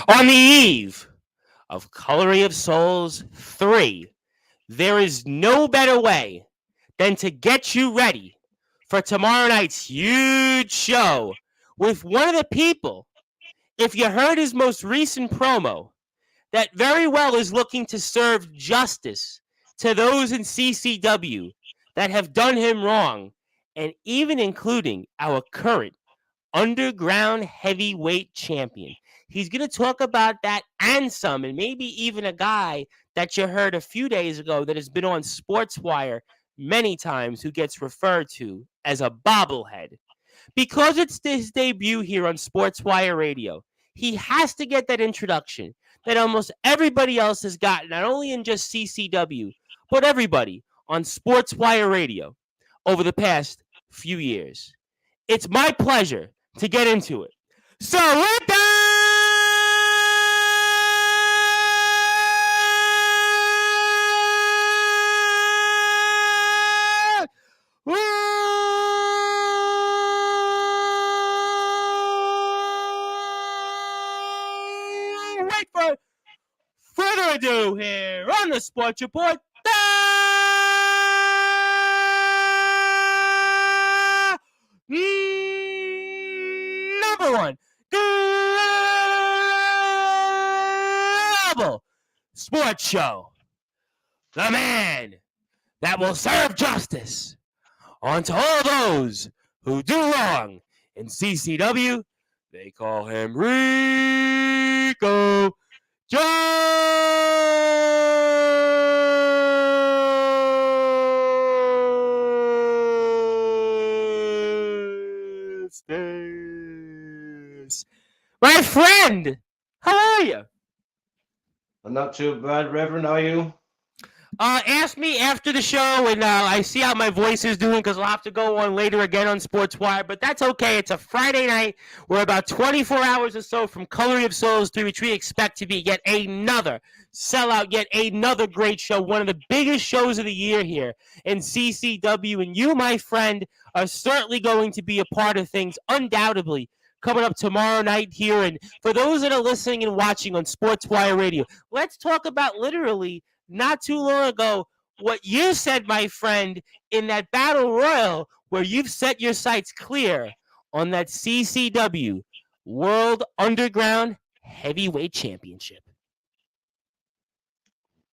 On the eve of Coloring of Souls 3, there is no better way than to get you ready for tomorrow night's huge show with one of the people, if you heard his most recent promo, that very well is looking to serve justice to those in CCW that have done him wrong, and even including our current underground heavyweight champion. He's going to talk about that and some, and maybe even a guy that you heard a few days ago that has been on Sportswire many times who gets referred to as a bobblehead. Because it's his debut here on Sportswire Radio, he has to get that introduction that almost everybody else has gotten, not only in just CCW, but everybody on Sportswire Radio over the past few years. It's my pleasure to get into it. So with that, wait for further ado here on the Sports Report. Number one global sports show. The man that will serve justice onto all those who do wrong in CCW. They call him Rico Justice. My friend, how are you? I'm not too bad, Reverend. How are you? Ask me after the show, and I see how my voice is doing because I'll have to go on later again on Sportswire, but that's okay. It's a Friday night. We're about 24 hours or so from Coloring of Souls 3, which we expect to be yet another sellout, yet another great show, one of the biggest shows of the year here in CCW, and you, my friend, are certainly going to be a part of things, undoubtedly, coming up tomorrow night here. And for those that are listening and watching on Sportswire Radio, let's talk about literally not too long ago what you said, my friend, in that battle royal where you've set your sights clear on that CCW World Underground Heavyweight Championship.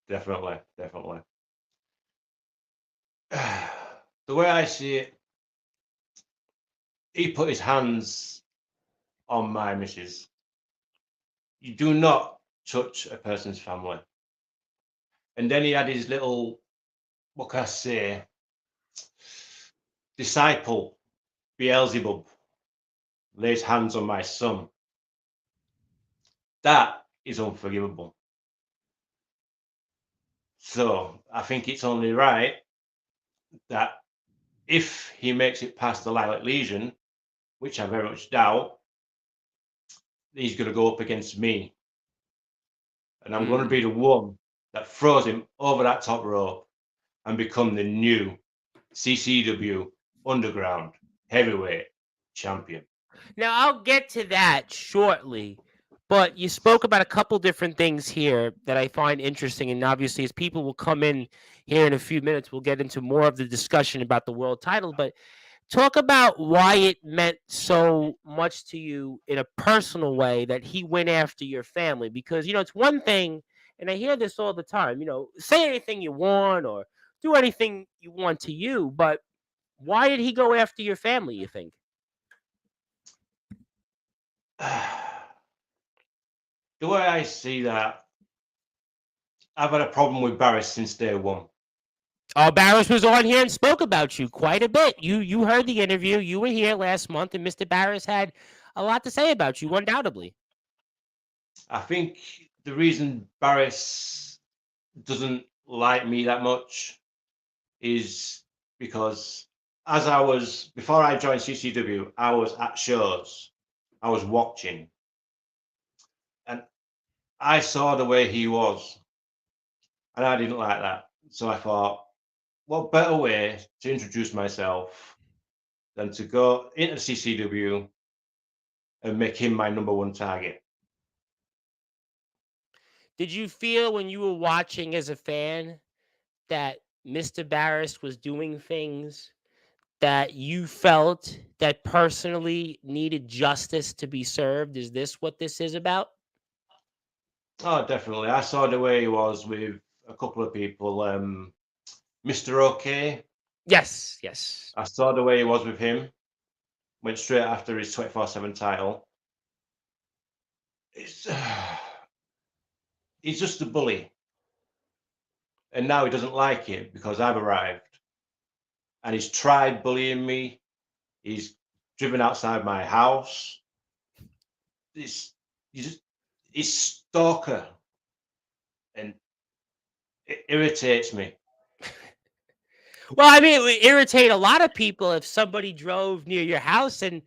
Definitely. The way I see it, he put his hands on my missus. You do not touch a person's family. And then he had his little, what can I say, disciple, Beelzebub, lays hands on my son. That is unforgivable. So I think it's only right that if he makes it past the Lilac Legion, which I very much doubt, he's going to go up against me. And I'm going to be the one that throws him over that top rope and become the new CCW Underground Heavyweight Champion. Now, I'll get to that shortly, but you spoke about a couple different things here that I find interesting. And obviously, as people will come in here in a few minutes, we'll get into more of the discussion about the world title. But talk about why it meant so much to you in a personal way that he went after your family. Because, it's one thing, and I hear this all the time, say anything you want or do anything you want to you, but why did he go after your family, you think? The way I see that, I've had a problem with Barris since day one. Oh, Barris was on here and spoke about you quite a bit. You heard the interview. You were here last month, and Mr. Barris had a lot to say about you, undoubtedly. I think the reason Barris doesn't like me that much is because before I joined CCW, I was at shows, I was watching, and I saw the way he was, and I didn't like that. So I thought, what better way to introduce myself than to go into CCW and make him my number one target? Did you feel when you were watching as a fan that Mr. Barris was doing things that you felt that personally needed justice to be served? Is this what this is about? Oh, definitely. I saw the way he was with a couple of people. Mr. OK, Yes, yes. I saw the way he was with him. Went straight after his 24/7 title. It's, he's just a bully. And now he doesn't like it because I've arrived. And he's tried bullying me. He's driven outside my house. It's, he's stalker. And it irritates me. Well, I mean, it would irritate a lot of people if somebody drove near your house. And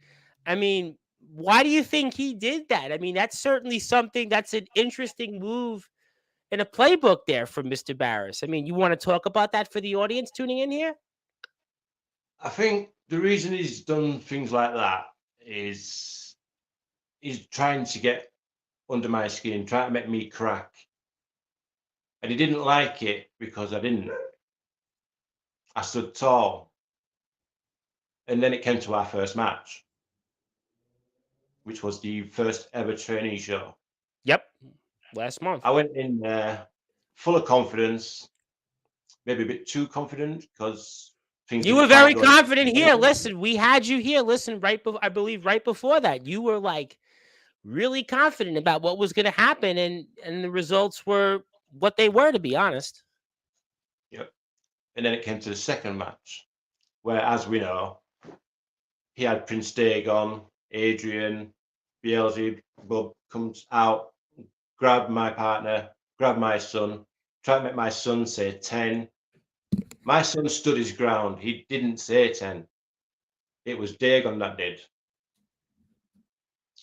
I mean, why do you think he did that? I mean, that's certainly something that's an interesting move in a playbook there from Mr. Barris. I mean, you want to talk about that for the audience tuning in here? I think the reason he's done things like that is he's trying to get under my skin, trying to make me crack. And he didn't like it because I didn't. I stood tall. And then it came to our first match, which was the first ever trainee show. Yep. Last month. I went in there full of confidence, maybe a bit too confident because things You were didn't quite very go. confident here. Listen, we had you here. Listen, I believe right before that, you were like really confident about what was going to happen, and the results were what they were, to be honest. Yep. And then it came to the second match, where, as we know, he had Prince Dagon, Adrian, Beelzebub comes out, grabbed my partner, grabbed my son, tried to make my son say 10. My son stood his ground. He didn't say 10. It was Dagon that did.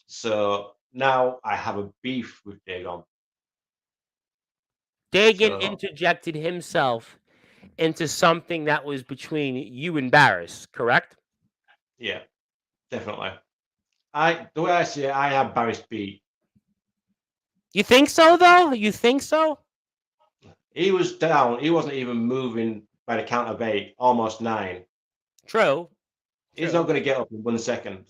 So now I have a beef with Dagon. Dagan So interjected himself into something that was between you and Barris, correct? yeah, definitely. The way I see it, I have Barris beat. You think so, though? You think so? He was down. He wasn't even moving by the count of 8, almost 9. True. He's not True. going to get up in 1 second.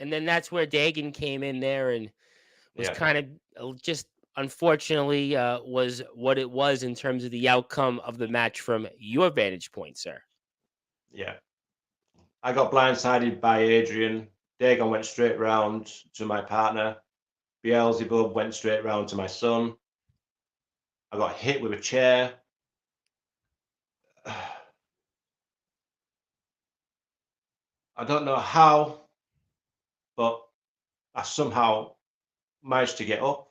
And then that's where Dagan came in there and was Yeah, kind of just unfortunately was what it was in terms of the outcome of the match from your vantage point, sir. yeah. I got blindsided by Adrian. Dagon went straight round to my partner. Beelzebub went straight round to my son. I got hit with a chair. I don't know how, but I somehow managed to get up.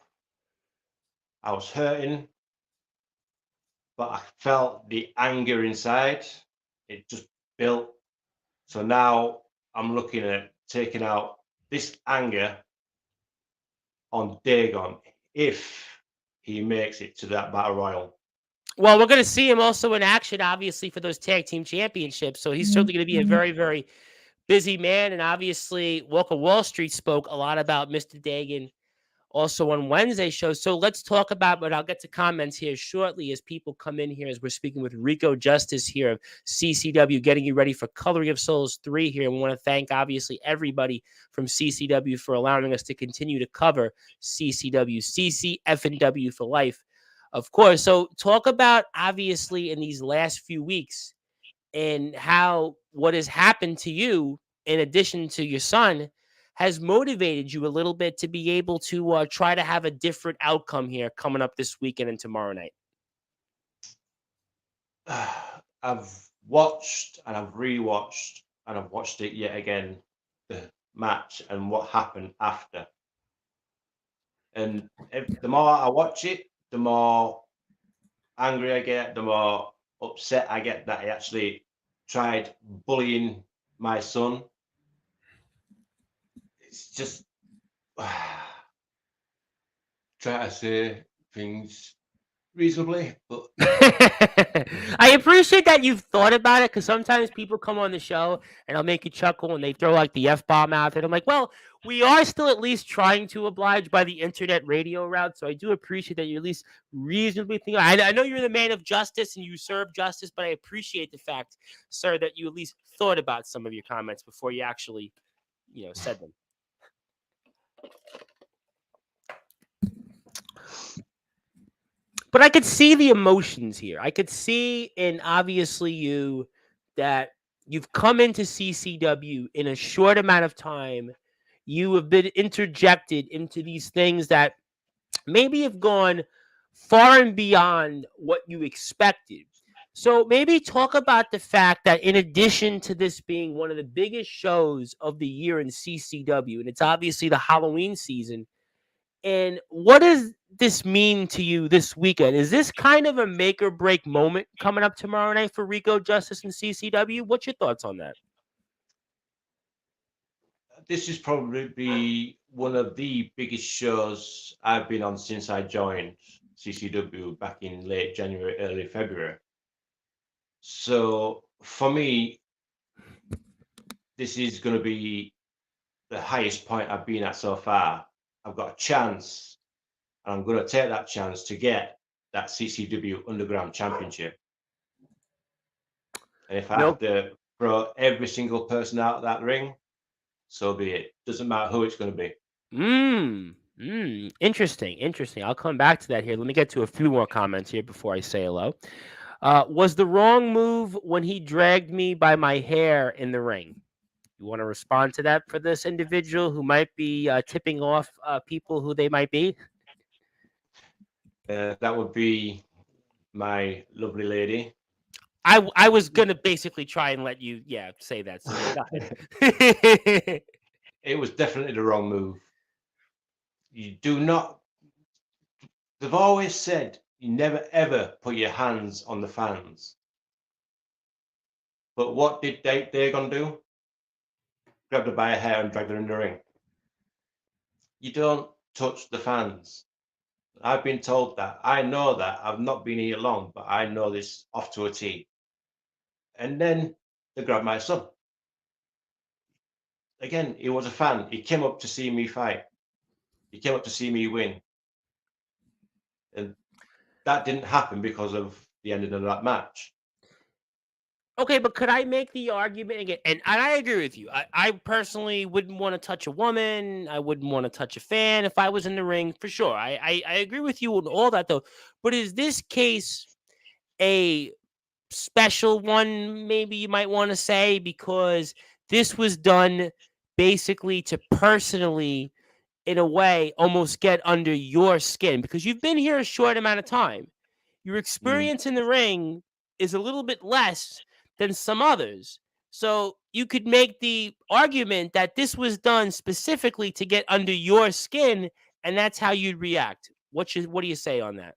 I was hurting, but I felt the anger inside. It just built. So now I'm looking at taking out this anger on Dagon if he makes it to that battle royal. Well, we're going to see him also in action, obviously, for those tag team championships. So he's certainly going to be a very, very busy man. And obviously, Walker Wall Street spoke a lot about Mr. Dagan also on Wednesday show. So let's talk about, but I'll get to comments here shortly as people come in here as we're speaking with Rico Justice here of CCW, getting you ready for Coloring of Souls 3 here. And we want to thank, obviously, everybody from CCW for allowing us to continue to cover CCW, CCF&W for life, of course. So talk about, obviously, in these last few weeks and how what has happened to you, in addition to your son, has motivated you a little bit to be able to try to have a different outcome here coming up this weekend and tomorrow night. I've watched and I've rewatched and I've watched it yet again, the match and what happened after. And the more I watch it, the more angry I get, the more upset I get that he actually tried bullying my son. It's just try to say things reasonably, but I appreciate that you've thought about it because sometimes people come on the show and I'll make you chuckle and they throw like the F bomb out there. I'm like, well, we are still at least trying to oblige by the internet radio route. So I do appreciate that you at least reasonably think. I know you're the man of justice and you serve justice, but I appreciate the fact, sir, that you at least thought about some of your comments before you actually, said them. But I could see the emotions here. I could see in obviously you that you've come into CCW in a short amount of time. You have been interjected into these things that maybe have gone far and beyond what you expected. So maybe talk about the fact that in addition to this being one of the biggest shows of the year in CCW, and it's obviously the Halloween season, and what does this mean to you this weekend? Is this kind of a make or break moment coming up tomorrow night for Rico Justice and CCW? What's your thoughts on that? this is probably be one of the biggest shows I've been on since I joined CCW back in late January, early February. So for me, this is going to be the highest point I've been at so far. I've got a chance, and I'm going to take that chance to get that CCW Underground Championship. And if I have Nope. to throw every single person out of that ring, so be it. Doesn't matter who it's going to be. Interesting. Interesting. I'll come back to that here. Let me get to a few more comments here before I say hello. Was the wrong move when he dragged me by my hair in the ring? You want to respond to that for this individual who might be tipping off people who they might be? That would be my lovely lady. I was gonna basically try and let you say that. So yeah, go ahead. It was definitely the wrong move. You do not. They've always said you never ever put your hands on the fans. But what did they gonna do? Grabbed her by her hair and dragged her in the ring. You don't touch the fans. I've been told that. I know that. I've not been here long, but I know this off to a T. And then they grabbed my son. Again, he was a fan. He came up to see me fight. He came up to see me win. And that didn't happen because of the ending of that match. Okay, but could I make the argument again? And I agree with you. I personally wouldn't want to touch a woman. I wouldn't want to touch a fan if I was in the ring, for sure. I agree with you on all that, though. But is this case a special one, maybe you might want to say, because this was done basically to personally, in a way, almost get under your skin because you've been here a short amount of time. Your Mm. experience in the ring is a little bit less than some others. So you could make the argument that this was done specifically to get under your skin, and that's how you'd react. What do you say on that?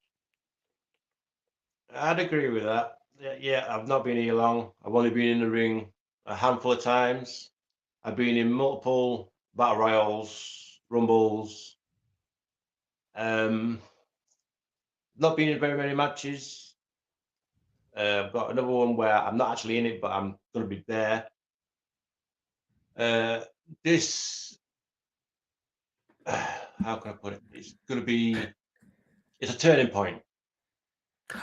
I'd agree with that. Yeah, I've not been here long. I've only been in the ring a handful of times. I've been in multiple battle royals, rumbles. Um, not been in very many matches. I've got another one where I'm not actually in it, but I'm going to be there. Uh, this, how can I put it? It's going to be. It's a turning point.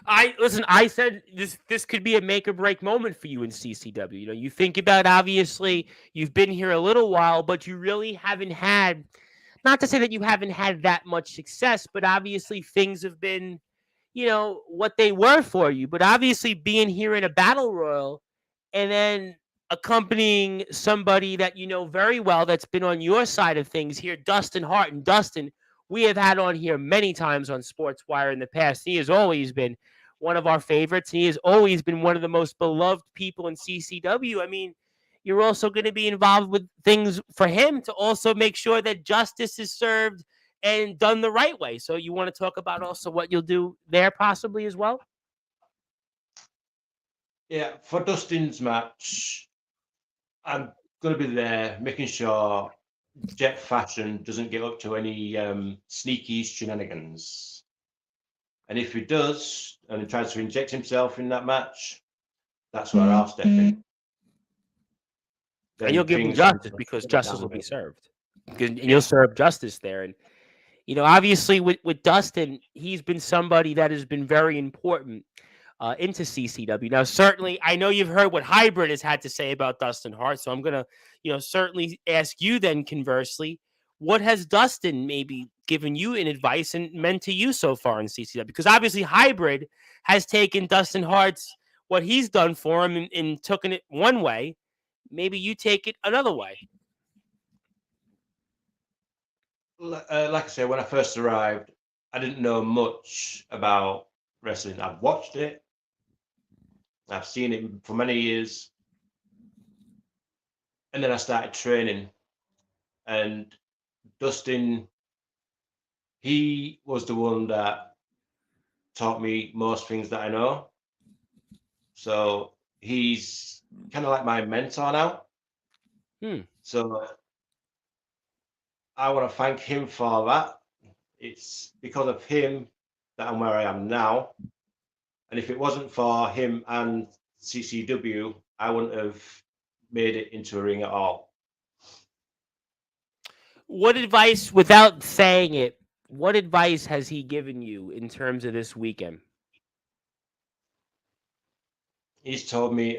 I said this could be a make or break moment for you in CCW. You think about, obviously you've been here a little while, but you really haven't had, not to say that you haven't had that much success, but obviously things have been, what they were for you. But obviously being here in a battle royal and then accompanying somebody that you know very well that's been on your side of things here, Dustin Hart. And Dustin, we have had on here many times on Sportswire in the past. He has always been one of our favorites. He has always been one of the most beloved people in CCW. I mean, you're also going to be involved with things for him to also make sure that justice is served and done the right way. So you want to talk about also what you'll do there possibly as well? Yeah, for Dustin's match, I'm going to be there making sure Jet Fashion doesn't get up to any sneaky shenanigans. And if he does and he tries to inject himself in that match, that's where I'll step in. And you'll Then give him things can justice go because down justice a will be bit. served. And you'll Yeah. serve justice there. And obviously with Dustin, he's been somebody that has been very important into CCW. Now, certainly, I know you've heard what Hybrid has had to say about Dustin Hart, so I'm gonna, certainly ask you then. Conversely, what has Dustin maybe given you in advice and meant to you so far in CCW? Because obviously, Hybrid has taken Dustin Hart's what he's done for him and taken it one way. Maybe you take it another way. Like I say, when I first arrived, I didn't know much about wrestling. I've watched it, I've seen it for many years, and then I started training. And Dustin, he was the one that taught me most things that I know. So he's kind of like my mentor now. Hmm. So I want to thank him for that. It's because of him that I'm where I am now. And if it wasn't for him and CCW, I wouldn't have made it into a ring at all. What advice, without saying it, what advice has he given you in terms of this weekend? He's told me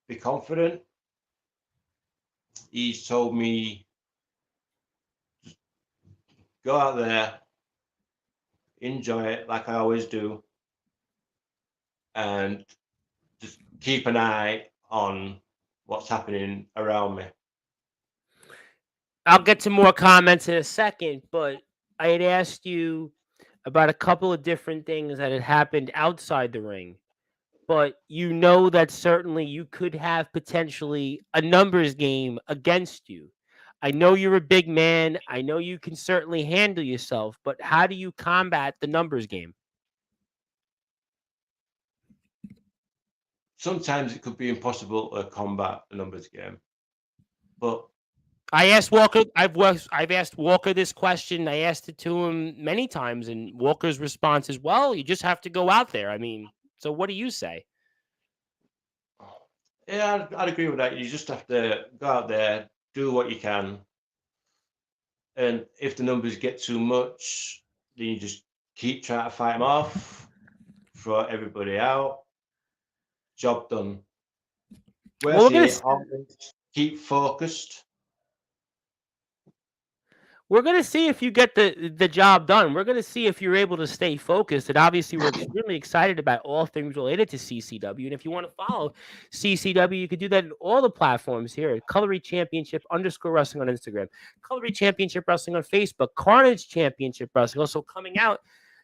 be confident. He's told me go out there, enjoy it like I always do, and just keep an eye on what's happening around me. I'll get to more comments in a second, but I had asked you about a couple of different things that had happened outside the ring. But you know that certainly you could have potentially a numbers game against you. I know you're a big man. I know you can certainly handle yourself, but how do you combat the numbers game? Sometimes it could be impossible to combat a numbers game, but I asked Walker. I've asked Walker this question. I asked it to him many times, and Walker's response is, "Well, you just have to go out there." I mean, so what do you say? yeah, I'd agree with that. You just have to go out there, do what you can, and if the numbers get too much, then you just keep trying to fight them off, throw everybody out, job done. Well, Where's the always keep focused? we're gonna see if you get the job done. We're gonna see if you're able to stay focused. And obviously, we're extremely excited about all things related to CCW. And if you want to follow CCW, you can do that in all the platforms here at Colory Championship _wrestling on Instagram, Colory Championship Wrestling on Facebook, Carnage Championship Wrestling, also coming out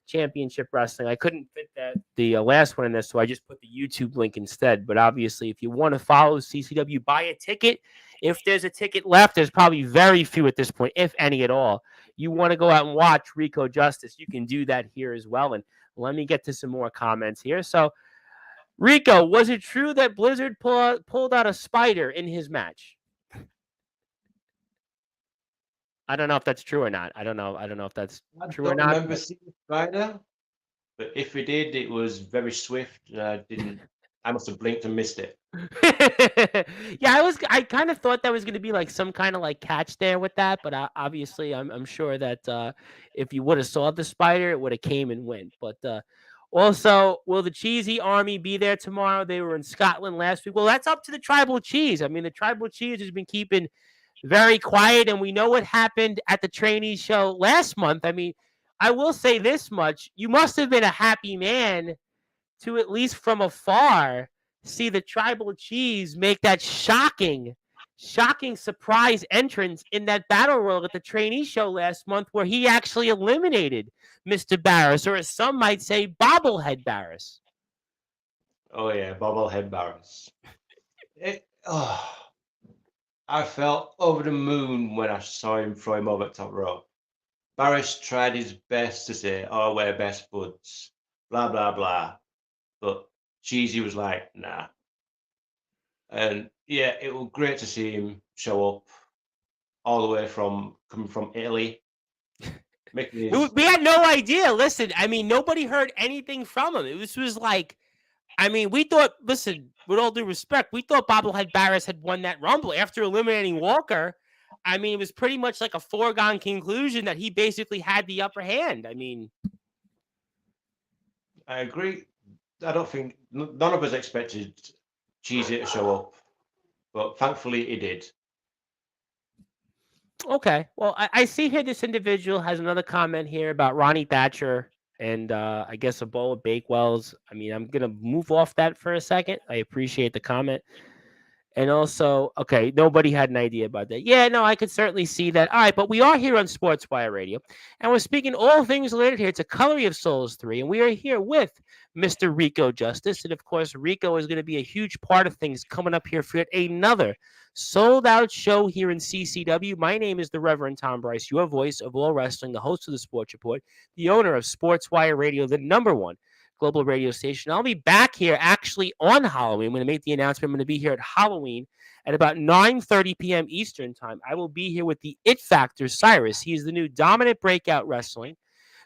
Championship Wrestling. I couldn't fit the last one in this, so I just put the YouTube link instead. But obviously, if you want to follow CCW, buy a ticket. If there's a ticket left, there's probably very few at this point, if any at all. You want to go out and watch Rico Justice, you can do that here as well. And let me get to some more comments here. So, Rico, was it true that Blizzard pulled out a spider in his match? I don't know if that's true or not. I don't know. I don't know if that's I true or don't not. remember seeing a spider, but if we did, it was very swift, and I didn't. I must have blinked and missed it. Yeah, I kind of thought that was going to be like some kind of like catch there with that, but obviously I'm sure that if you would have saw the spider, it would have came and went. But also, will the Cheesy Army be there tomorrow? They were in Scotland last week. Well, that's up to the Tribal Cheese. I mean, the Tribal Cheese has been keeping very quiet, and we know what happened at the trainee show last month. I mean, I will say this much: you must have been a happy man to, at least from afar, see the Tribal Cheese make that shocking surprise entrance in that battle royal at the trainee show last month, where he actually eliminated Mr. Barris, or as some might say, bobblehead Barris. Oh yeah, bobblehead Barris. I felt over the moon when I saw him throw him over the top rope. Barris tried his best to say, "Oh, we're best buds," blah blah blah, but Cheesy was like, "Nah." And yeah, it was great to see him show up all the way from coming from Italy. making his. We had no idea. Listen, I mean, nobody heard anything from him. This was like, I mean, we thought, listen, with all due respect, we thought Bobblehead Barris had won that Rumble after eliminating Walker. I mean, it was pretty much like a foregone conclusion that he basically had the upper hand. I mean, I agree. I don't think none of us expected Cheesy to show up, but thankfully he did. okay. Well, I see here this individual has another comment here about Ronnie Thatcher and I guess a bowl of Bakewells. I mean, I'm going to move off that for a second. I appreciate the comment. And also, okay, nobody had an idea about that. Yeah, no, I could certainly see that. All right, but we are here on Sportswire Radio, and we're speaking all things related here to Coloring of Souls 3, and we are here with Mr. Rico Justice. And of course, Rico is going to be a huge part of things coming up here for yet another sold-out show here in CCW. My name is the Reverend Tom Bryce, your voice of all wrestling, the host of the Sports Report, the owner of Sportswire Radio, the #1 global radio station. I'll be back here actually on Halloween. I'm going to make the announcement. I'm going to be here at Halloween at about 9:30 p.m. Eastern time. I will be here with the It Factor, Cyrus. He is the new Dominant Breakout Wrestling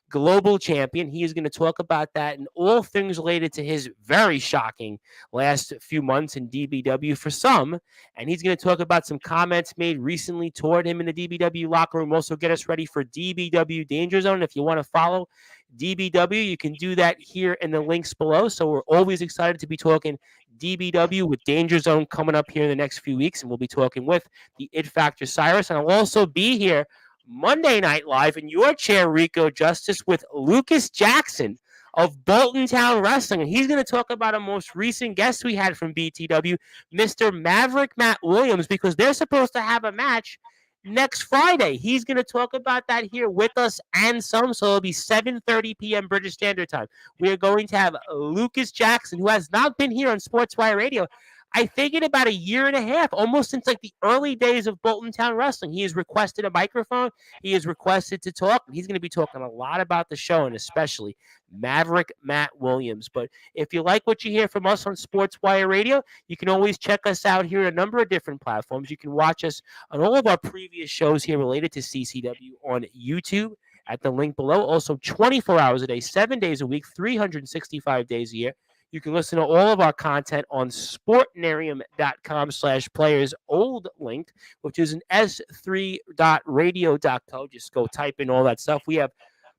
global champion. He is going to talk about that and all things related to his very shocking last few months in DBW for some. And he's going to talk about some comments made recently toward him in the DBW locker room. Also, get us ready for DBW Danger Zone. If you want to follow DBW, you can do that here in the links below. So we're always excited to be talking DBW with Danger Zone coming up here in the next few weeks. And we'll be talking with the It Factor Cyrus. And I'll also be here Monday Night Live in your chair, Rico Justice, with Lucas Jackson of Bolton Town Wrestling. And he's going to talk about a most recent guest we had from BTW, Mr. Maverick Matt Williams, because they're supposed to have a match next Friday. He's going to talk about that here with us and some. So it'll be 7:30 p.m. British Standard Time. We are going to have Lucas Jackson, who has not been here on Sportswire Radio, I think, in about a year and a half, almost since like the early days of Bolton Town Wrestling. He has requested a microphone. He has requested to talk. He's going to be talking a lot about the show, and especially Maverick Matt Williams. But if you like what you hear from us on Sportswire Radio, you can always check us out here on a number of different platforms. You can watch us on all of our previous shows here related to CCW on YouTube at the link below. Also, 24 hours a day, 7 days a week, 365 days a year. You can listen to all of our content on sportnarium.com/players old link, which is an s3.radio.co. Just go type in all that stuff. We have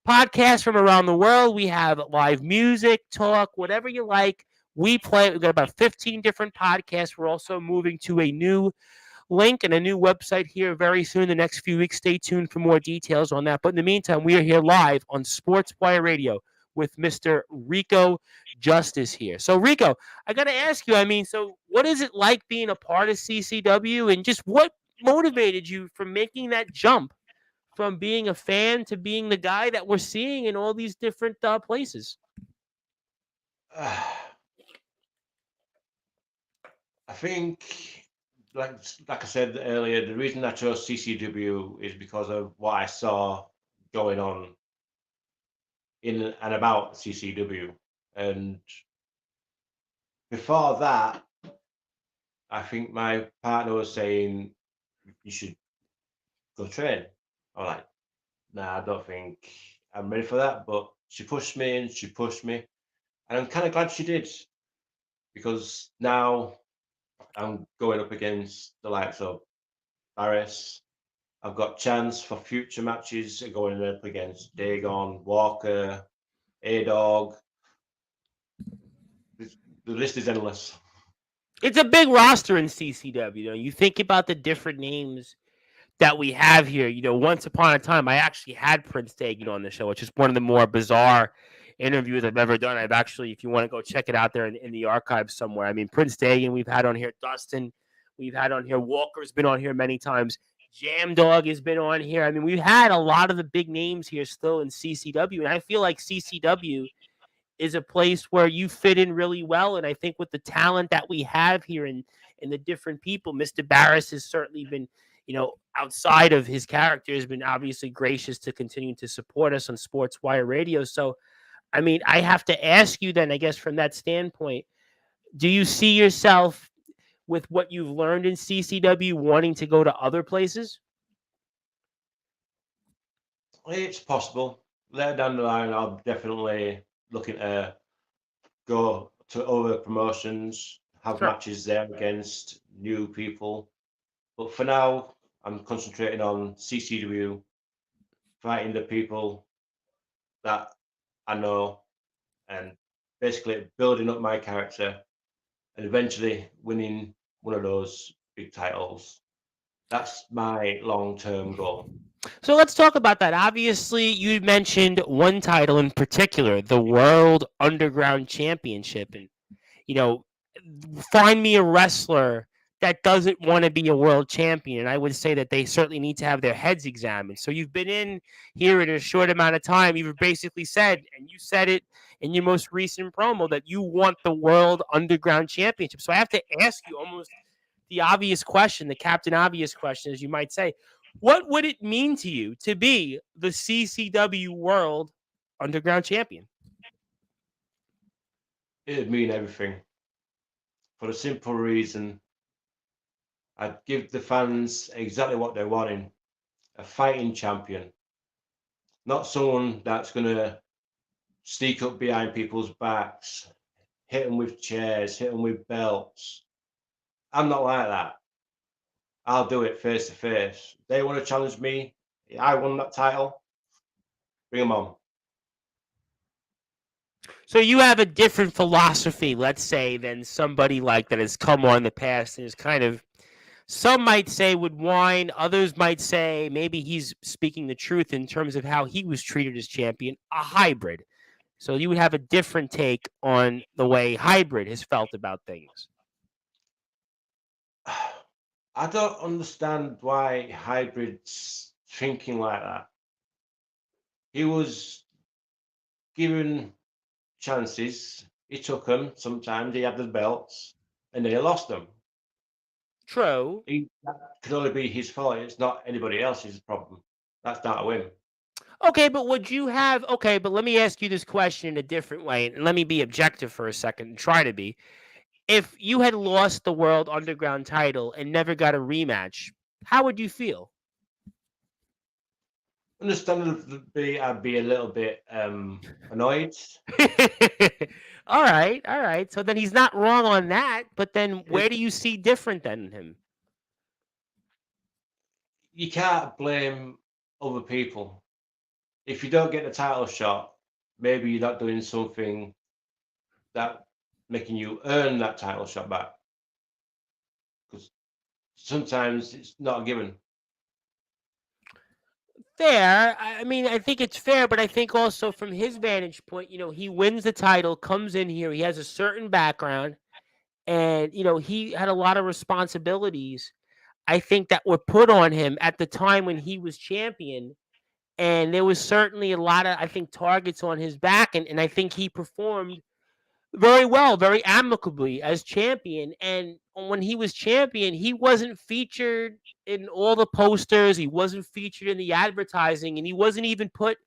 podcasts from around the world. We have live music, talk, whatever you like. We play. We've got about 15 different podcasts. We're also moving to a new link and a new website here very soon, the next few weeks. Stay tuned for more details on that. But in the meantime, we are here live on Sportswire Radio with Mr. Rico Justice here. So, Rico, I got to ask you, I mean, so what is it like being a part of CCW, and just what motivated you from making that jump from being a fan to being the guy that we're seeing in all these different places? I think, like I said earlier, the reason I chose CCW is because of what I saw going on in and about CCW. And before that, I think my partner was saying, you should go train. I'm like, nah, I don't think I'm ready for that. But she pushed me and she pushed me. And I'm kind of glad she did, because now I'm going up against the likes of Barris. I've got chance for future matches going up against Dagon, Walker, A-Dog. The list is endless. It's a big roster in CCW. You know, you think about the different names that we have here. You know, once upon a time, I actually had Prince Dagan on the show, which is one of the more bizarre interviews I've ever done. I've actually, if you want to go check it out there in the archives somewhere. I mean, Prince Dagan, we've had on here. Dustin, we've had on here. Walker's been on here many times. Jam Dog has been on here. I mean, we've had a lot of the big names here still in CCW, and I feel like CCW is a place where you fit in really well. And I think with the talent that we have here and the different people, Mr. Barris has certainly been, you know, outside of his character, has been obviously gracious to continue to support us on Sportswire Radio. So, I mean, I have to ask you then, I guess, from that standpoint, do you see yourself with what you've learned in CCW wanting to go to other places? It's possible. Later down the line, I'll definitely looking to go to other promotions, have Sure. matches there against new people. But for now, I'm concentrating on CCW, fighting the people that I know, and basically building up my character and eventually winning one of those big titles. That's my long-term goal. So let's talk about that. Obviously, you mentioned one title in particular, the World Underground Championship. And, you know, find me a wrestler that doesn't want to be a world champion. And I would say that they certainly need to have their heads examined. So you've been in here in a short amount of time. You've basically said, and you said it in your most recent promo, that you want the World Underground Championship. So I have to ask you almost the obvious question, the Captain Obvious question, as you might say. What would it mean to you to be the CCW World Underground Champion? It'd mean everything for the simple reason I'd give the fans exactly what they're wanting, a fighting champion, not someone that's going to sneak up behind people's backs, hit them with chairs, hit them with belts. I'm not like that. I'll do it face to face. They want to challenge me. I won that title. Bring them on. So you have a different philosophy, let's say, than somebody like that has come on in the past and is kind of, some might say would whine, others might say maybe he's speaking the truth in terms of how he was treated as champion, a hybrid. So you would have a different take on the way hybrid has felt about things. I don't understand why Hybrid's thinking like that. He was given chances. He took them. Sometimes he had the belts, and then he lost them. True. That could only be his fault. It's not anybody else's problem. That's down to him. Okay, but would you have, okay, but let me ask you this question in a different way, and let me be objective for a second and try to be. If you had lost the World Underground title and never got a rematch, how would you feel? Understandably, I'd be a little bit annoyed. All right, all right. So then he's not wrong on that, but then where It, do you see different than him? you can't blame other people. If you don't get the title shot, maybe you're not doing something that making you earn that title shot back. Because sometimes it's not a given. Fair. I mean, I think it's fair, but I think also from his vantage point, he wins the title, comes in here, he has a certain background, and he had a lot of responsibilities. I think that were put on him at the time when he was champion, and there was certainly a lot of, I think, targets on his back, and I think he performed very well, very amicably as champion. And when he was champion, he wasn't featured in all the posters, he wasn't featured in the advertising, and he wasn't even put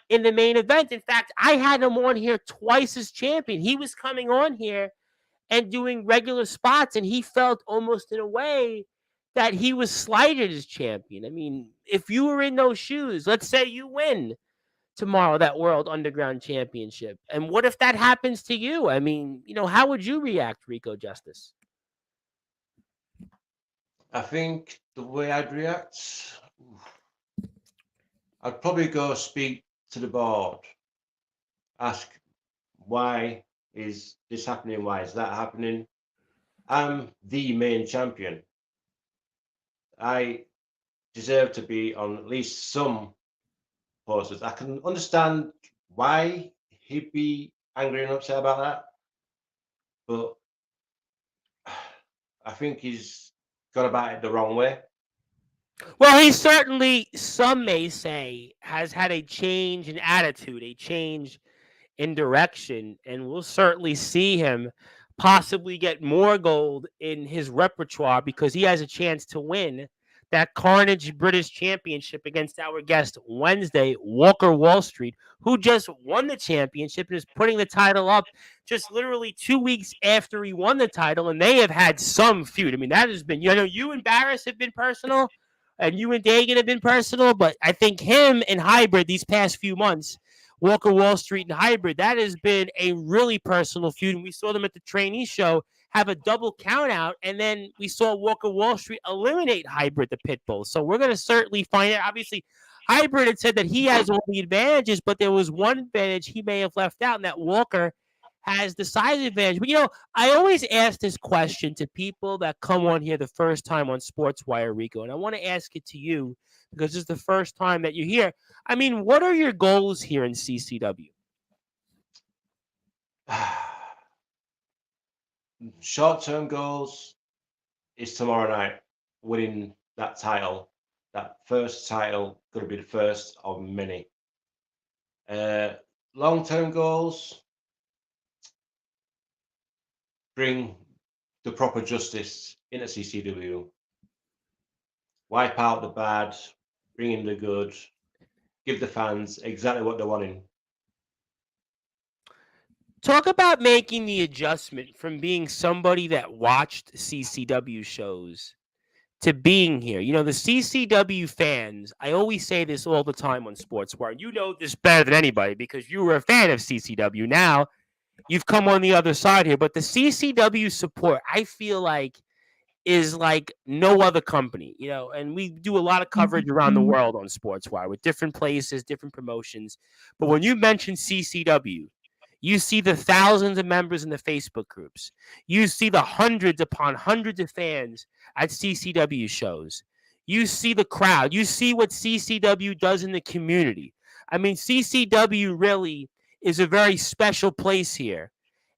in the main event. In fact, I had him on here twice as champion. He was coming on here and doing regular spots, and he felt almost in a way that he was slighted as champion. I mean, if you were in those shoes, let's say you win tomorrow that World Underground Championship, and what if that happens to you? I mean, how would you react, Rico Justice? I think the way I'd react, I'd probably go speak to the board, ask why is this happening? Why is that happening? I'm the main champion. I deserve to be on at least some posters. I can understand why he'd be angry and upset about that, but I think he's gone about it the wrong way. Well, he certainly, some may say, has had a change in attitude, a change in direction, and we'll certainly see him possibly get more gold in his repertoire because he has a chance to win that Carnage British Championship against our guest Wednesday, Walker Wall Street, who just won the championship and is putting the title up just literally 2 weeks after he won the title. And they have had some feud. I mean, that has been, you and Barris have been personal. and you and Dagan have been personal, but I think him and Hybrid these past few months, Walker Wall Street and Hybrid, that has been a really personal feud. And we saw them at the trainee show have a double count out, and then we saw Walker Wall Street eliminate Hybrid the Pitbull. So we're going to certainly find out. Obviously, Hybrid had said that he has all the advantages, but there was one advantage he may have left out, and that Walker has the size advantage. But, I always ask this question to people that come on here the first time on Sportswire, Rico, and I want to ask it to you because this is the first time that you're here. I mean, what are your goals here in CCW? Short-term goals is tomorrow night winning that title. That first title going to be the first of many. Long-term goals, bring the proper justice into CCW. Wipe out the bad, bring in the good, give the fans exactly what they're wanting. Talk about making the adjustment from being somebody that watched CCW shows to being here. The CCW fans, I always say this all the time on Sportswire. You know this better than anybody because you were a fan of CCW. Now you've come on the other side here, but the CCW support, I feel like, is like no other company, and we do a lot of coverage around the world on Sportswire with different places, different promotions. But when you mention CCW, you see the thousands of members in the Facebook groups. You see the hundreds upon hundreds of fans at CCW shows. You see the crowd. You see what CCW does in the community. I mean, CCW really is a very special place here.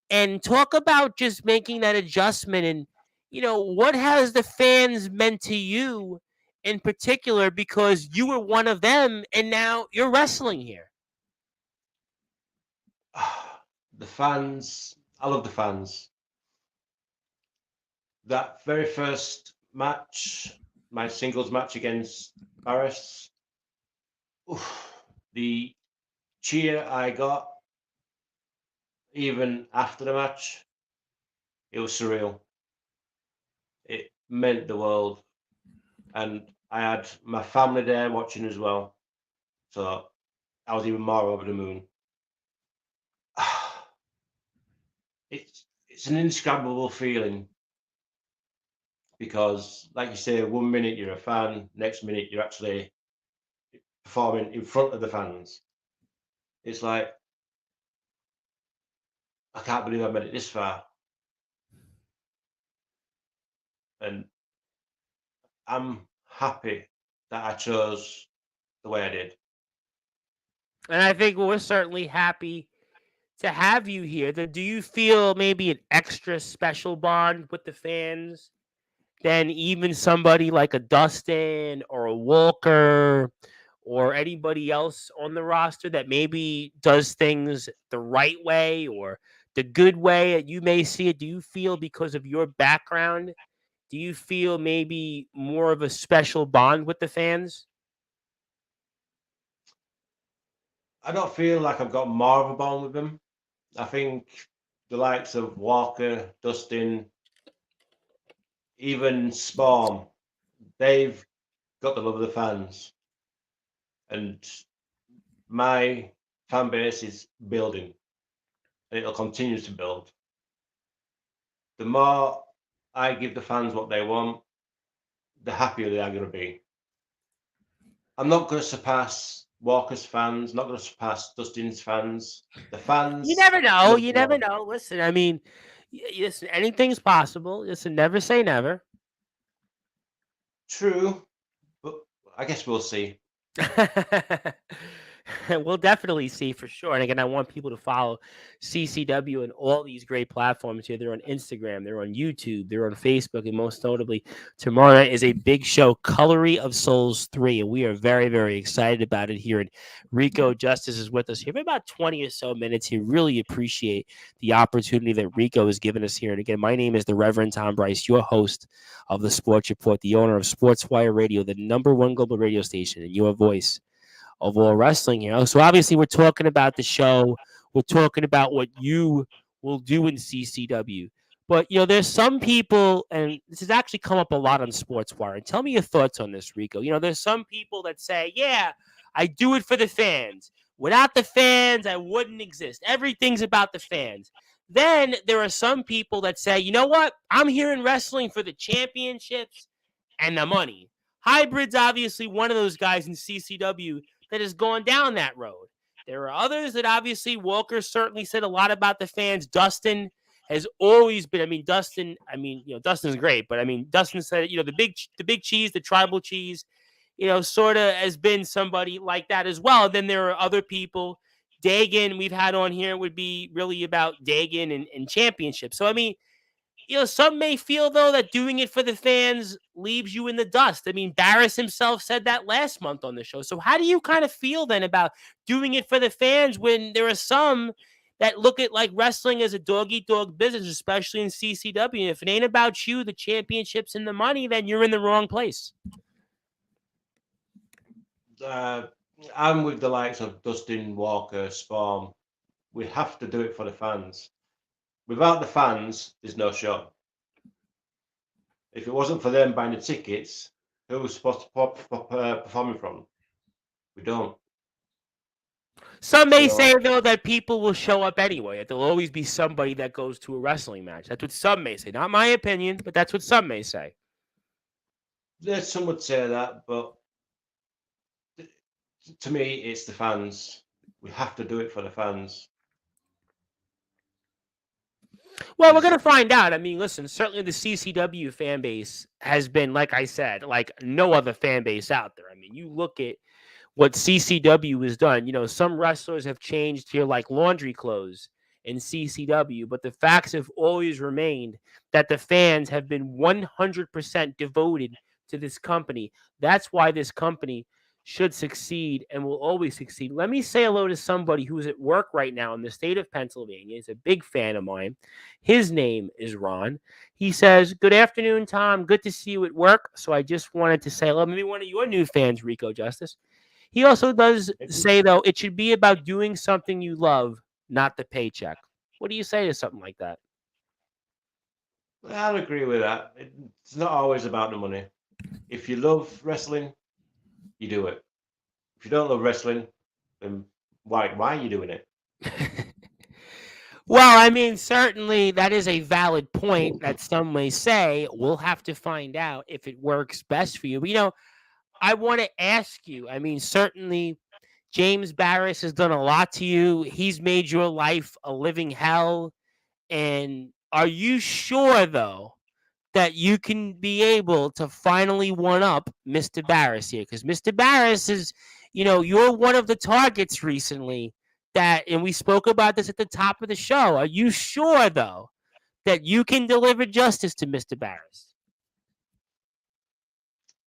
And talk about just making that adjustment and, what has the fans meant to you in particular because you were one of them and now you're wrestling here? The fans, I love the fans. That very first match, my singles match against Barris, the cheer I got, even after the match, it was surreal. It meant the world. And I had my family there watching as well. So I was even more over the moon. It's an indescribable feeling because, like you say, 1 minute you're a fan, next minute you're actually performing in front of the fans. It's like, I can't believe I made it this far. And I'm happy that I chose the way I did. And I think we're certainly happy to have you here. Do you feel maybe an extra special bond with the fans than even somebody like a Dustin or a Walker or anybody else on the roster that maybe does things the right way or the good way that you may see it? Do you feel because of your background, do you feel maybe more of a special bond with the fans? I don't feel like I've got more of a bond with them. I think the likes of Walker, Dustin, even Spawn, they've got the love of the fans. And my fan base is building and it'll continue to build. The more I give the fans what they want, the happier they are going to be. I'm not going to surpass Walker's fans, not going to surpass Dustin's fans. The fans. You never know. You never know. Listen, I mean, listen, anything's possible. Listen, never say never. True, but I guess we'll see. We'll definitely see for sure. And again, I want people to follow CCW and all these great platforms here. They're on Instagram, they're on YouTube, they're on Facebook, and most notably, tomorrow night is a big show, Colory of Souls 3. And we are very, very excited about it here. And Rico Justice is with us here for about 20 or so minutes here. Really appreciate the opportunity that Rico has given us here. And again, my name is the Reverend Tom Bryce, your host of the Sports Report, the owner of Sportswire Radio, the #1 global radio station, and your voice of all wrestling here. So obviously we're talking about the show. We're talking about what you will do in CCW. But there's some people, and this has actually come up a lot on Sportswire. And tell me your thoughts on this, Rico. There's some people that say, "Yeah, I do it for the fans. Without the fans, I wouldn't exist. Everything's about the fans." Then there are some people that say, "You know what? I'm here in wrestling for the championships and the money." Hybrid's obviously one of those guys in CCW that has gone down that road. There are others that obviously Walker certainly said a lot about the fans. Dustin has always been. Dustin's great, but Dustin said, the big cheese, the tribal cheese, sort of has been somebody like that as well. And then there are other people. Dagan, we've had on here, would be really about Dagan and championship. So, some may feel, though, that doing it for the fans leaves you in the dust. Barris himself said that last month on the show. So how do you kind of feel then about doing it for the fans when there are some that look at like wrestling as a dog-eat-dog business, especially in CCW? If it ain't about you, the championships and the money, then you're in the wrong place. I'm with the likes of Dustin, Walker, Spawn. We have to do it for the fans. Without the fans, there's no show. If it wasn't for them buying the tickets, who was supposed to performing from? We don't. Some may say, though, that people will show up anyway. That there'll always be somebody that goes to a wrestling match. That's what some may say. Not my opinion, but that's what some may say. Some would say that, but to me, it's the fans. We have to do it for the fans. Well, we're going to find out. Listen, certainly the CCW fan base has been, like I said, like no other fan base out there. You look at what CCW has done. Some wrestlers have changed here like laundry clothes in CCW, but the facts have always remained that the fans have been 100% devoted to this company. That's why this company should succeed and will always succeed. Let me say hello to somebody who's at work right now in the state of Pennsylvania. He's a big fan of mine. His name is Ron. He says, "Good afternoon, Tom. Good to see you at work. So I just wanted to say hello." Maybe one of your new fans, Rico Justice. He also does say, though, it should be about doing something you love, not the paycheck. What do you say to something like that? I'd agree with that. It's not always about the money. If you love wrestling, you do it. If you don't love wrestling, then why are you doing it? Well, certainly that is a valid point that some may say. We'll have to find out if it works best for you. But, I want to ask you, certainly James Barris has done a lot to you. He's made your life a living hell. And are you sure, though, that you can be able to finally one-up Mr. Barris here? Because Mr. Barris is, you're one of the targets recently and we spoke about this at the top of the show. Are you sure, though, that you can deliver justice to Mr. Barris?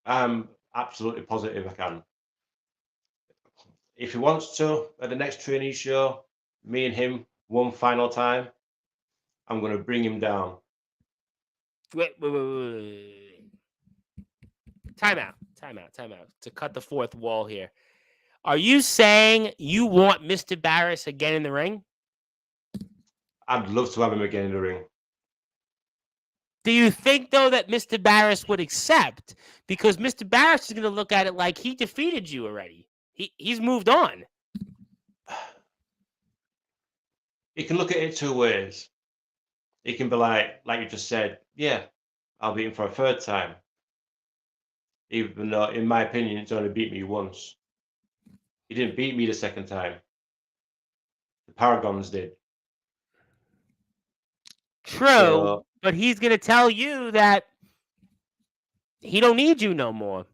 I'm absolutely positive I can. If he wants to, at the next trainee show, me and him, one final time, I'm going to bring him down. Wait. Time out. To cut the fourth wall here. Are you saying you want Mr. Barris again in the ring? I'd love to have him again in the ring. Do you think, though, that Mr. Barris would accept? Because Mr. Barris is going to look at it like he defeated you already. He's moved on. He can look at it two ways. He can be like you just said, yeah, I'll beat him for a third time. Even though, in my opinion, he's only beat me once. He didn't beat me the second time. The Paragons did. True, but he's going to tell you that he don't need you no more.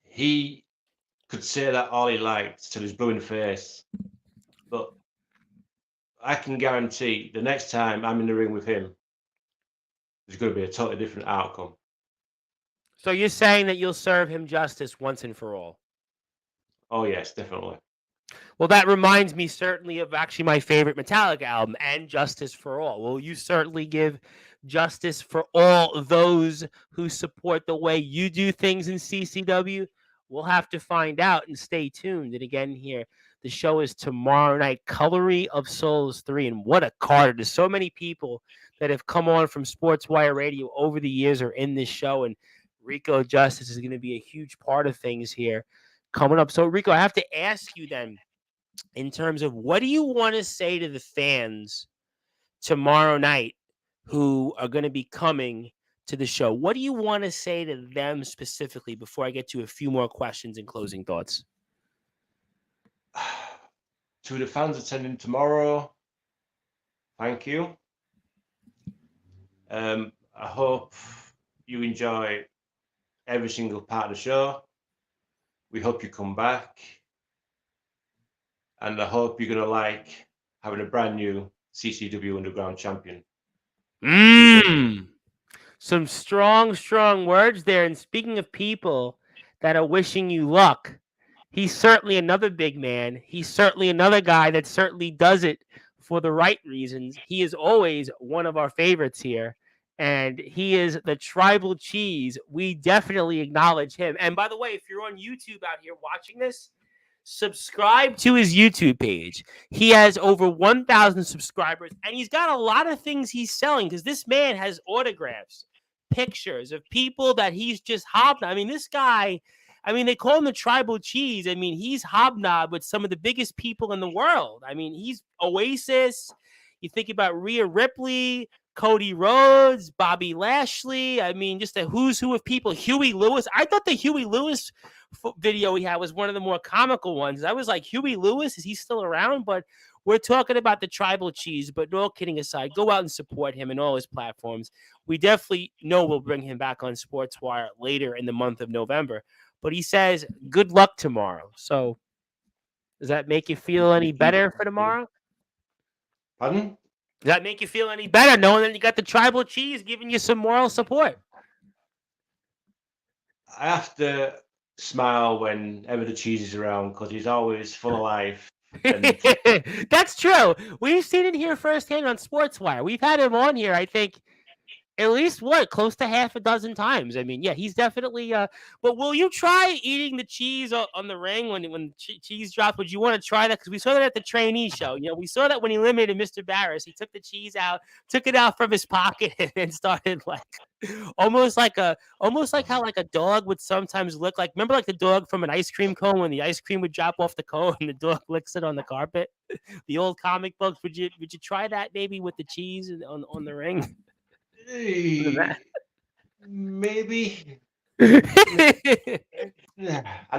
He could say that all he liked till he's blue in the face. But I can guarantee the next time I'm in the ring with him, there's going to be a totally different outcome. So you're saying that you'll serve him justice once and for all? Oh, yes, definitely. Well, that reminds me certainly of actually my favorite Metallica album, And Justice for All. Will you certainly give justice for all those who support the way you do things in CCW? We'll have to find out and stay tuned. And again here, The show is tomorrow night, Coloring of Souls 3. And what a card. There's so many people that have come on from Sportswire Radio over the years are in this show. And Rico Justice is going to be a huge part of things here coming up. So, Rico, I have to ask you then, in terms of what do you want to say to the fans tomorrow night who are going to be coming to the show? What do you want to say to them specifically before I get to a few more questions and closing thoughts? To the fans attending tomorrow, thank you. I hope you enjoy every single part of the show. We hope you come back. And I hope you're going to like having a brand new CCW Underground champion. Some strong words there. And speaking of people that are wishing you luck, he's certainly another big man. He's certainly another guy that certainly does it for the right reasons. He is always one of our favorites here. And he is the Tribal Cheese. We definitely acknowledge him. And by the way, if you're on YouTube out here watching this, subscribe to his YouTube page. He has over 1,000 subscribers, and he's got a lot of things he's selling because this man has autographs, pictures of people that he's just hobnobbed. I mean, this guy, I mean, they call him the Tribal Cheese. I mean, he's hobnobbed with some of the biggest people in the world. I mean, he's Oasis. You think about Rhea Ripley, Cody Rhodes, Bobby Lashley. I mean, just a who's who of people. Huey Lewis. I thought the Huey Lewis video he had was one of the more comical ones. I was like, Huey Lewis, is he still around? But we're talking about the Tribal Cheese. But all kidding aside, go out and support him in all his platforms. We definitely know we'll bring him back on Sportswire later in the month of November. But he says, good luck tomorrow. So does that make you feel any better for tomorrow? Pardon? Does that make you feel any better knowing that you got the Tribal Cheese giving you some moral support? I have to smile whenever the cheese is around because he's always full of life. And that's true. We've seen it here firsthand on Sportswire. We've had him on here, I think, at least close to half a dozen times. I mean, yeah, he's definitely. But will you try eating the cheese on the ring when cheese drops? Would you want to try that? Because we saw that at the trainee show. You know, we saw that when he eliminated Mr. Barris. He took the cheese out, took it out from his pocket, and then started like almost like how like a dog would sometimes look like. Remember, like the dog from an ice cream cone when the ice cream would drop off the cone and the dog licks it on the carpet. The old comic books. Would you try that maybe with the cheese on the ring? Maybe. I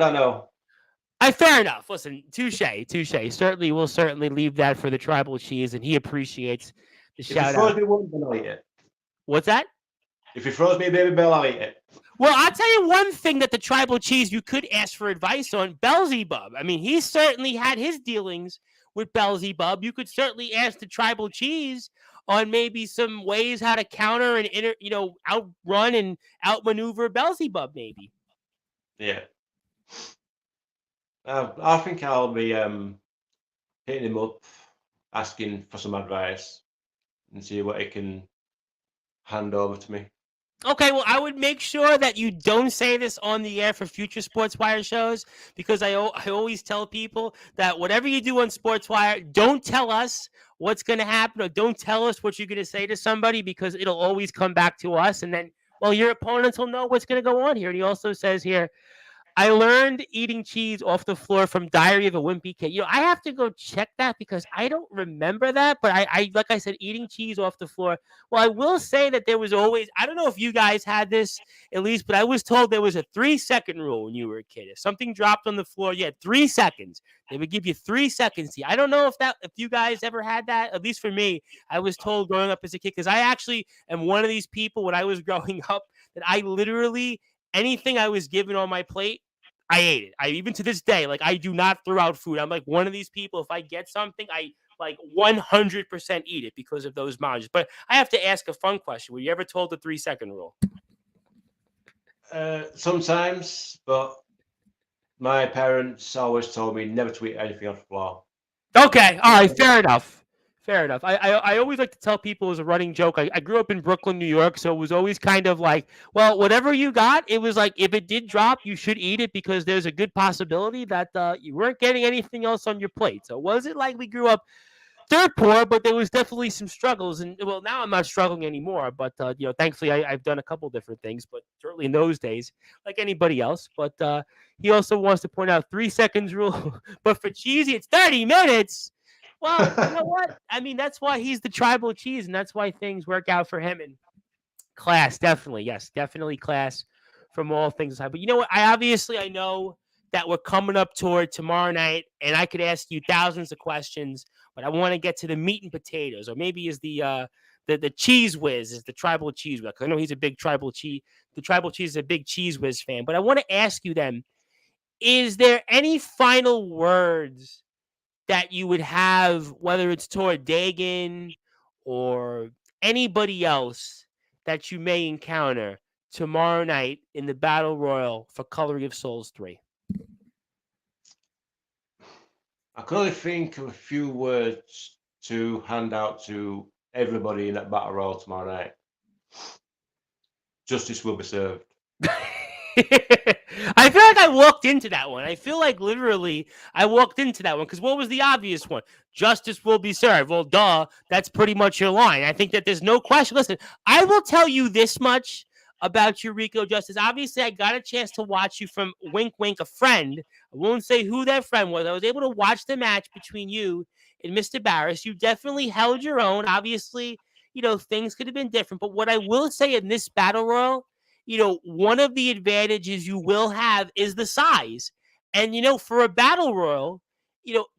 don't know. Fair enough. Listen, touche. Certainly, we'll leave that for the Tribal Cheese, and he appreciates the shout out. If he froze me, I'll eat it. What's that? If he froze me a baby bell, I'll eat it. Well, I'll tell you one thing that the Tribal Cheese you could ask for advice on. Beelzebub. I mean, he certainly had his dealings with Beelzebub. You could certainly ask the Tribal Cheese on maybe some ways how to counter and outrun and outmaneuver Beelzebub, maybe. Yeah. I think I'll be hitting him up, asking for some advice, and see what he can hand over to me. Okay, well, I would make sure that you don't say this on the air for future Sportswire shows because I always tell people that whatever you do on Sportswire, don't tell us what's going to happen or don't tell us what you're going to say to somebody because it'll always come back to us. And then, well, your opponents will know what's going to go on here. And he also says here, I learned eating cheese off the floor from Diary of a Wimpy Kid. You know, I have to go check that because I don't remember that. But I like I said, eating cheese off the floor. Well, I will say that there was always, I don't know if you guys had this at least, but I was told there was a 3-second rule when you were a kid. If something dropped on the floor, you had 3 seconds. They would give you 3 seconds. I don't know if you guys ever had that. At least for me, I was told growing up as a kid because I actually am one of these people when I was growing up that I literally, anything I was given on my plate, I ate it. Even to this day, like I do not throw out food. I'm like one of these people. If I get something, I like 100% eat it because of those modules. But I have to ask a fun question. Were you ever told the 3-second rule? Sometimes, but my parents always told me never to eat anything off the floor. Okay. All right. Fair enough. Fair enough. I always like to tell people as a running joke. I grew up in Brooklyn, New York, so it was always kind of like, well, whatever you got, it was like if it did drop, you should eat it because there's a good possibility that you weren't getting anything else on your plate. So was it like we grew up dirt poor, but there was definitely some struggles. And well, now I'm not struggling anymore. But thankfully I've done a couple different things. But certainly in those days, like anybody else. But he also wants to point out 3 seconds rule. But for Cheesy, it's 30 minutes. Well, you know what? I mean, that's why he's the tribal cheese, and that's why things work out for him. And class, definitely, yes, definitely class from all things aside. But you know what? I know that we're coming up toward tomorrow night, and I could ask you thousands of questions, but I want to get to the meat and potatoes, or maybe is the cheese whiz is the tribal cheese whiz. 'Cause I know he's a big tribal cheese. The tribal cheese is a big cheese whiz fan. But I want to ask you then: is there any final words that you would have, whether it's toward Dagan or anybody else that you may encounter tomorrow night in the Battle Royal for Coloring of Souls 3? I can only think of a few words to hand out to everybody in that battle royal tomorrow night. Justice will be served. I feel like I walked into that one. I feel like literally I walked into that one because what was the obvious one? Justice will be served. Well, duh, that's pretty much your line. I think that there's no question. Listen, I will tell you this much about you, Rico Justice. Obviously, I got a chance to watch you from Wink Wink, a friend. I won't say who that friend was. I was able to watch the match between you and Mr. Barris. You definitely held your own. Obviously, things could have been different. But what I will say in this battle royal, one of the advantages you will have is the size. And, for a battle royal,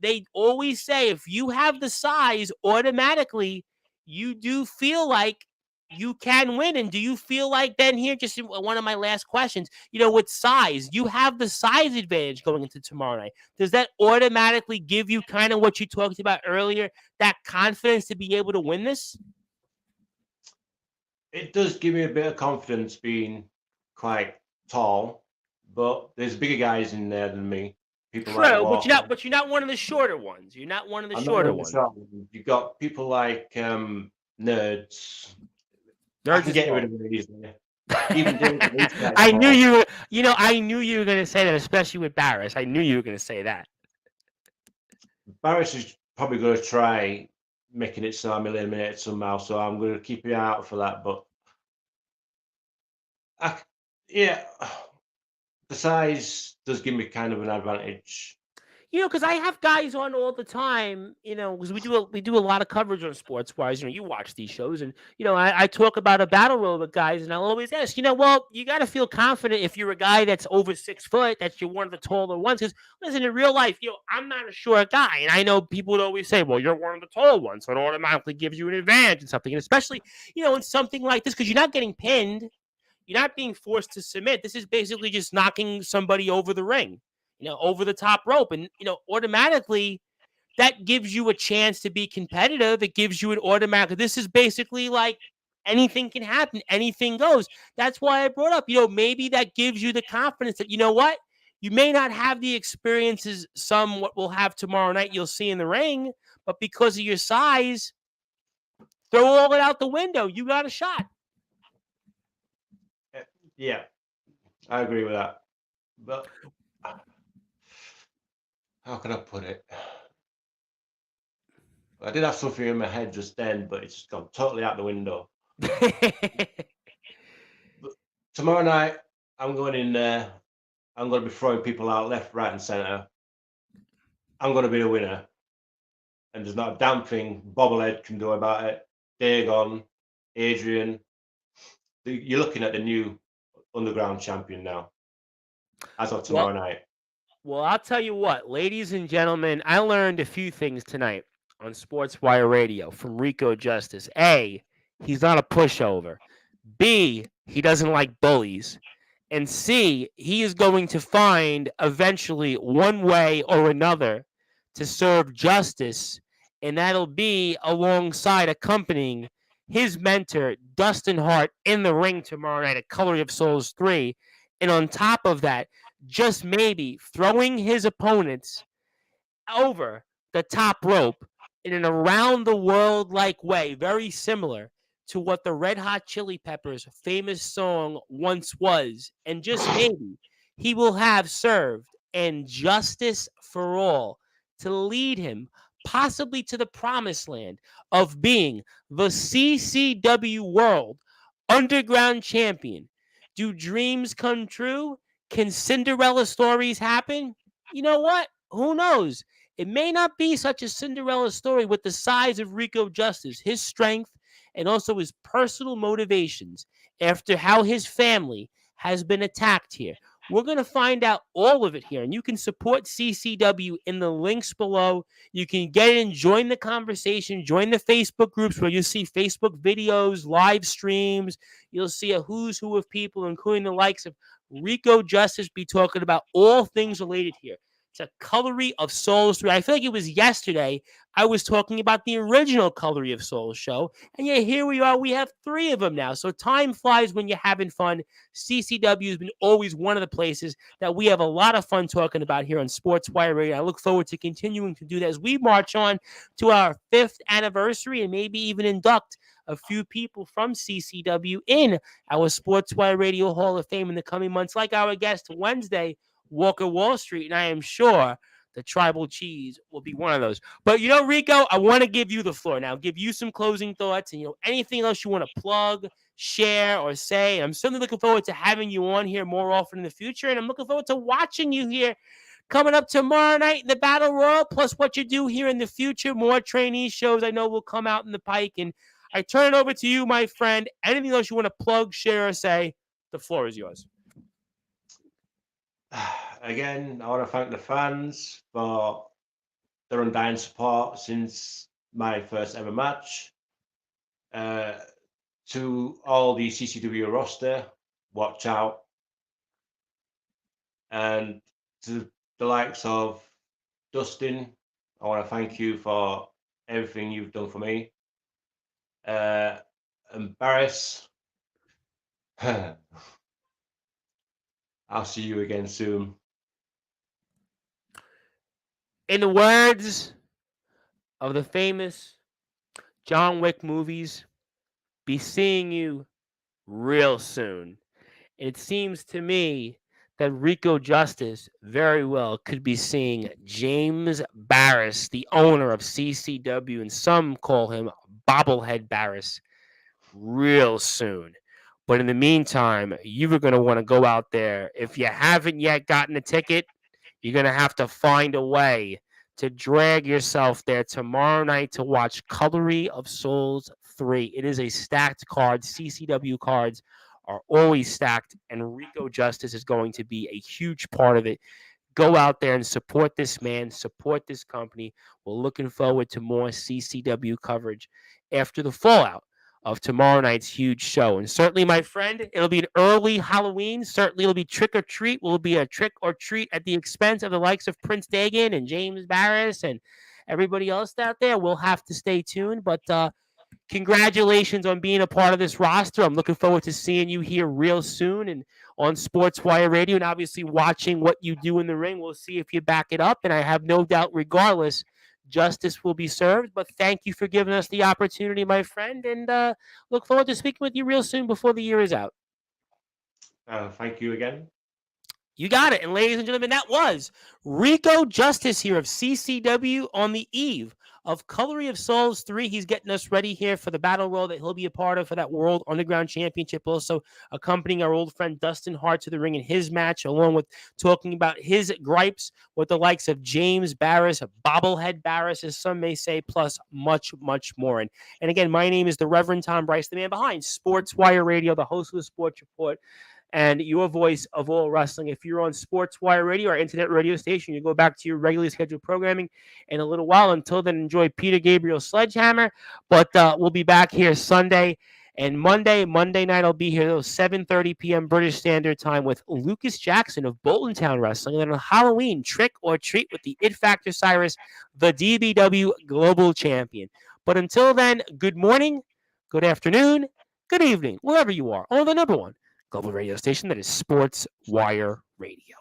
they always say if you have the size, automatically you do feel like you can win. And do you feel like then here, just one of my last questions, with size, you have the size advantage going into tomorrow night. Does that automatically give you kind of what you talked about earlier, that confidence to be able to win this? It does give me a bit of confidence being quite tall, but there's bigger guys in there than me. People like True, Walker. but you're not one of the shorter ones. You're not one of the I'm not shorter really ones. sure. You've got people like nerds. I Nerds can is get tall. rid of it easily. Even David, I knew you. I knew you were going to say that, especially with Barris. I knew you were going to say that. Barris is probably going to try making it so I'm eliminated somehow, so I'm going to keep an eye out for that. But yeah, the size does give me kind of an advantage. Because I have guys on all the time, because we do a lot of coverage on Sportswire. You watch these shows, and I talk about a battle royal with guys, and I'll always ask, well, you got to feel confident if you're a guy that's over 6 foot, that you're one of the taller ones. Because listen, in real life, I'm not a short guy, and I know people would always say, well, you're one of the tall ones, so it automatically gives you an advantage in something, and especially in something like this, because you're not getting pinned, you're not being forced to submit. This is basically just knocking somebody over the ring. Over the top rope. And, automatically that gives you a chance to be competitive. It gives you an automatic. This is basically like anything can happen. Anything goes. That's why I brought up, maybe that gives you the confidence that, what? You may not have the experiences some what we'll have tomorrow night you'll see in the ring, but because of your size, throw all it out the window. You got a shot. Yeah, I agree with that. But how can I put it? I did have something in my head just then, but it's gone totally out the window. But tomorrow night, I'm going in there. I'm going to be throwing people out left, right, and centre. I'm going to be the winner. And there's not a damn thing Bobblehead can do about it. Dagon, Adrian. You're looking at the new underground champion now, as of tomorrow night. Well, I'll tell you what, ladies and gentlemen, I learned a few things tonight on Sportswire Radio from Rico Justice. A, he's not a pushover. B, he doesn't like bullies. And C, he is going to find eventually one way or another to serve justice, and that'll be alongside accompanying his mentor, Dustin Hart, in the ring tomorrow night at Coloring of Souls 3. And on top of that, just maybe throwing his opponents over the top rope in an around the world like way, very similar to what the Red Hot Chili Peppers' famous song once was. And just maybe he will have served and justice for all to lead him possibly to the promised land of being the CCW World Underground Champion. Do dreams come true? Can Cinderella stories happen? You know what? Who knows? It may not be such a Cinderella story with the size of Rico Justice, his strength, and also his personal motivations after how his family has been attacked here. We're going to find out all of it here, and you can support CCW in the links below. You can get in, join the conversation, join the Facebook groups where you'll see Facebook videos, live streams. You'll see a who's who of people, including the likes of Rico Justice, be talking about all things related here. It's a Colory of Souls 3. I feel like it was yesterday I was talking about the original Colory of Souls show. And yeah, here we are. We have 3 of them now. So time flies when you're having fun. CCW has been always one of the places that we have a lot of fun talking about here on Sportswire Radio. I look forward to continuing to do that as we march on to our 5th anniversary and maybe even induct a few people from CCW in our Sportswire Radio Hall of Fame in the coming months, like our guest Wednesday, Walker Wall Street, and I am sure the tribal cheese will be one of those. But Rico, I want to give you the floor now. Give you some closing thoughts, and anything else you want to plug, share, or say. I'm certainly looking forward to having you on here more often in the future, and I'm looking forward to watching you here coming up tomorrow night in the Battle Royal. Plus, what you do here in the future, more trainee shows I know will come out in the pike. And I turn it over to you, my friend. Anything else you want to plug, share, or say? The floor is yours. Again, I want to thank the fans for their undying support since my first ever match. To all the CCW roster, watch out. And to the likes of Dustin, I want to thank you for everything you've done for me. And Barris, I'll see you again soon. In the words of the famous John Wick movies, be seeing you real soon. And it seems to me that Rico Justice very well could be seeing James Barris, the owner of CCW, and some call him Bobblehead Barris, real soon. But in the meantime, you are going to want to go out there. If you haven't yet gotten a ticket, you're going to have to find a way to drag yourself there tomorrow night to watch Colory of Souls 3. It is a stacked card. CCW cards are always stacked, and Rico Justice is going to be a huge part of it. Go out there and support this man, support this company. We're looking forward to more CCW coverage after the fallout of tomorrow night's huge show. And certainly, my friend, it'll be an early Halloween. Certainly, it'll be trick or treat. Will be a trick or treat at the expense of the likes of Prince Dagan and James Barris and everybody else out there. We'll have to stay tuned. But congratulations on being a part of this roster. I'm looking forward to seeing you here real soon and on Sportswire Radio, and obviously watching what you do in the ring. We'll see if you back it up. And I have no doubt, regardless, justice will be served. But thank you for giving us the opportunity, my friend, and look forward to speaking with you real soon before the year is out. Thank you again. You got it. And ladies and gentlemen, that was Rico Justice here of CCW on the eve of Colory of Souls 3. He's getting us ready here for the battle royal that he'll be a part of for that World Underground Championship. Also accompanying our old friend Dustin Hart to the ring in his match, along with talking about his gripes with the likes of James Barris, Bobblehead Barris, as some may say, plus much, much more. And again, my name is the Reverend Tom Bryce, the man behind Sportswire Radio, the host of the Sports Report, and your voice of all wrestling. If you're on Sportswire Radio, our internet radio station, you go back to your regularly scheduled programming in a little while. Until then, enjoy Peter Gabriel's Sledgehammer. But we'll be back here Sunday and Monday. Monday night, I'll be here 7:30 p.m. British Standard Time with Lucas Jackson of Bolton Town Wrestling. And then on Halloween, Trick or Treat with the It Factor Cyrus, the DBW Global Champion. But until then, good morning, good afternoon, good evening, wherever you are, on the number one global radio station that is Sportswire Radio.